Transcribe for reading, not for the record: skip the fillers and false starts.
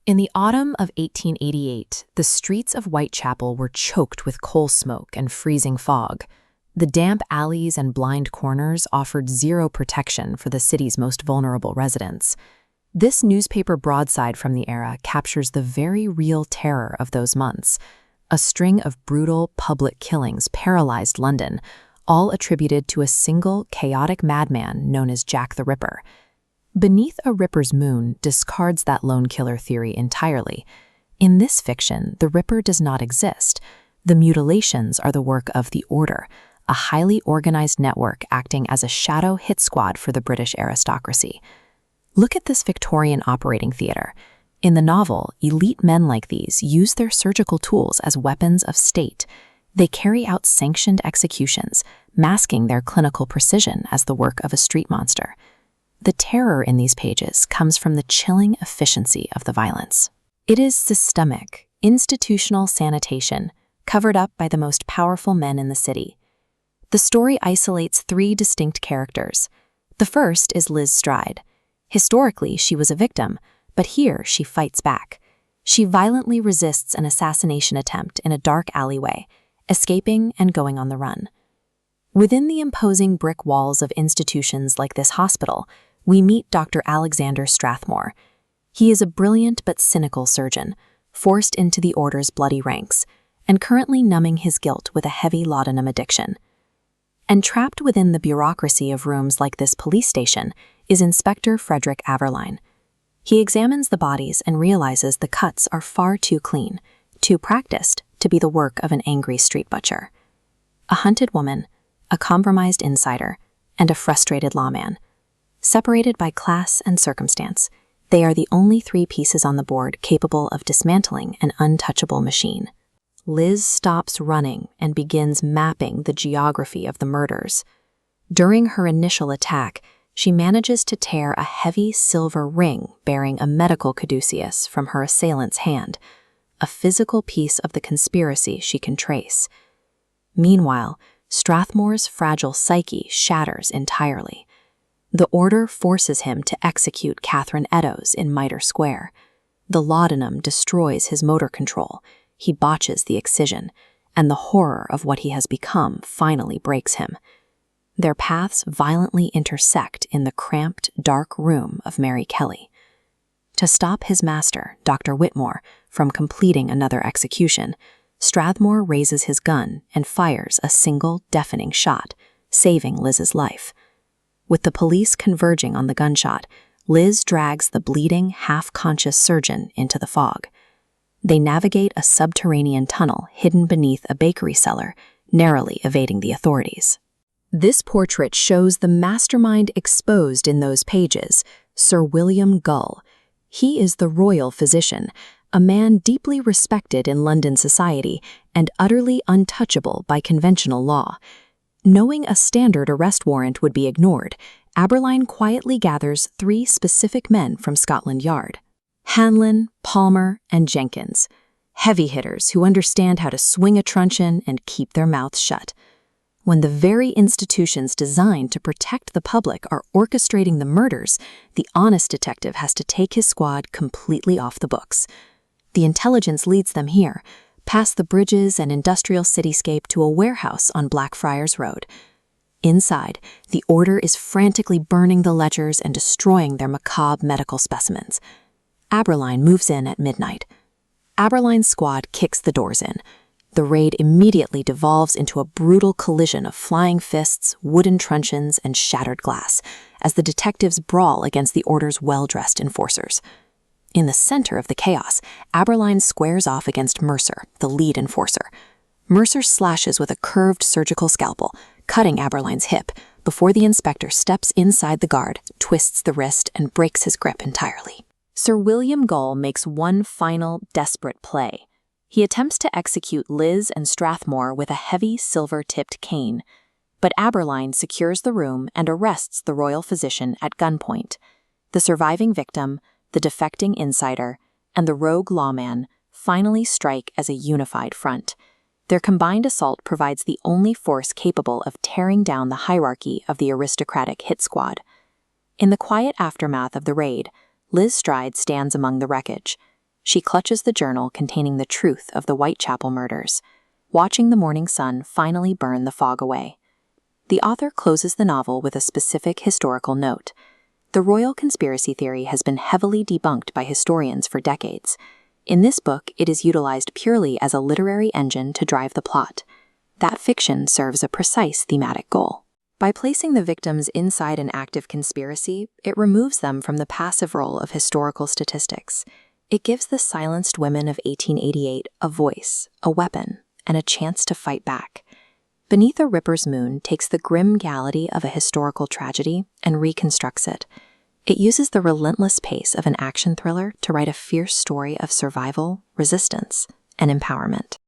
In the autumn of 1888, the streets of Whitechapel were choked with coal smoke and freezing fog. The damp alleys and blind corners offered zero protection for the city's most vulnerable residents. This newspaper broadside from the era captures the very real terror of those months. A string of brutal public killings paralyzed London, all attributed to a single chaotic madman known as Jack the Ripper. Beneath a Ripper's Moon discards that lone killer theory entirely. In this fiction, the Ripper does not exist. The mutilations are the work of the Order, a highly organized network acting as a shadow hit squad for the British aristocracy. Look at this Victorian operating theater. In the novel, elite men like these use their surgical tools as weapons of state. They carry out sanctioned executions, masking their clinical precision as the work of a street monster. The terror in these pages comes from the chilling efficiency of the violence. It is systemic, institutional sanitation, covered up by the most powerful men in the city. The story isolates three distinct characters. The first is Liz Stride. Historically, she was a victim, but here she fights back. She violently resists an assassination attempt in a dark alleyway, escaping and going on the run. Within the imposing brick walls of institutions like this hospital, we meet Dr. Alexander Strathmore. He is a brilliant but cynical surgeon, forced into the Order's bloody ranks, and currently numbing his guilt with a heavy laudanum addiction. And trapped within the bureaucracy of rooms like this police station is Inspector Frederick Averline. He examines the bodies and realizes the cuts are far too clean, too practiced to be the work of an angry street butcher. A hunted woman, a compromised insider, and a frustrated lawman. Separated by class and circumstance, they are the only three pieces on the board capable of dismantling an untouchable machine. Liz stops running and begins mapping the geography of the murders. During her initial attack, she manages to tear a heavy silver ring bearing a medical caduceus from her assailant's hand, a physical piece of the conspiracy she can trace. Meanwhile, Strathmore's fragile psyche shatters entirely. The Order forces him to execute Catherine Eddowes in Mitre Square. The laudanum destroys his motor control, he botches the excision, and the horror of what he has become finally breaks him. Their paths violently intersect in the cramped, dark room of Mary Kelly. To stop his master, Dr. Whitmore, from completing another execution, Strathmore raises his gun and fires a single, deafening shot, saving Liz's life. With the police converging on the gunshot, Liz drags the bleeding, half-conscious surgeon into the fog. They navigate a subterranean tunnel hidden beneath a bakery cellar, narrowly evading the authorities. This portrait shows the mastermind exposed in those pages, Sir William Gull. He is the royal physician, a man deeply respected in London society and utterly untouchable by conventional law. Knowing a standard arrest warrant would be ignored, Aberline quietly gathers three specific men from Scotland Yard: Hanlon, Palmer, and Jenkins, heavy hitters who understand how to swing a truncheon and keep their mouths shut. When the very institutions designed to protect the public are orchestrating the murders, the honest detective has to take his squad completely off the books. The intelligence leads them here, past the bridges and industrial cityscape to a warehouse on Blackfriars Road. Inside, the Order is frantically burning the ledgers and destroying their macabre medical specimens. Aberline moves in at midnight. Aberline's squad kicks the doors in. The raid immediately devolves into a brutal collision of flying fists, wooden truncheons, and shattered glass, as the detectives brawl against the Order's well-dressed enforcers. In the center of the chaos, Aberline squares off against Mercer, the lead enforcer. Mercer slashes with a curved surgical scalpel, cutting Aberline's hip, before the inspector steps inside the guard, twists the wrist, and breaks his grip entirely. Sir William Gull makes one final, desperate play. He attempts to execute Liz and Strathmore with a heavy, silver-tipped cane, but Aberline secures the room and arrests the royal physician at gunpoint. The surviving victim, the defecting insider, and the rogue lawman finally strike as a unified front. Their combined assault provides the only force capable of tearing down the hierarchy of the aristocratic hit squad. In the quiet aftermath of the raid, Liz Stride stands among the wreckage. she clutches the journal containing the truth of the Whitechapel murders, watching the morning sun finally burn the fog away. The author closes the novel with a specific historical note. The royal conspiracy theory has been heavily debunked by historians for decades. In this book, it is utilized purely as a literary engine to drive the plot. That fiction serves a precise thematic goal. By placing the victims inside an active conspiracy, it removes them from the passive role of historical statistics. It gives the silenced women of 1888 a voice, a weapon, and a chance to fight back. Beneath a Ripper's Moon takes the grim galley of a historical tragedy and reconstructs it. It uses the relentless pace of an action thriller to write a fierce story of survival, resistance, and empowerment.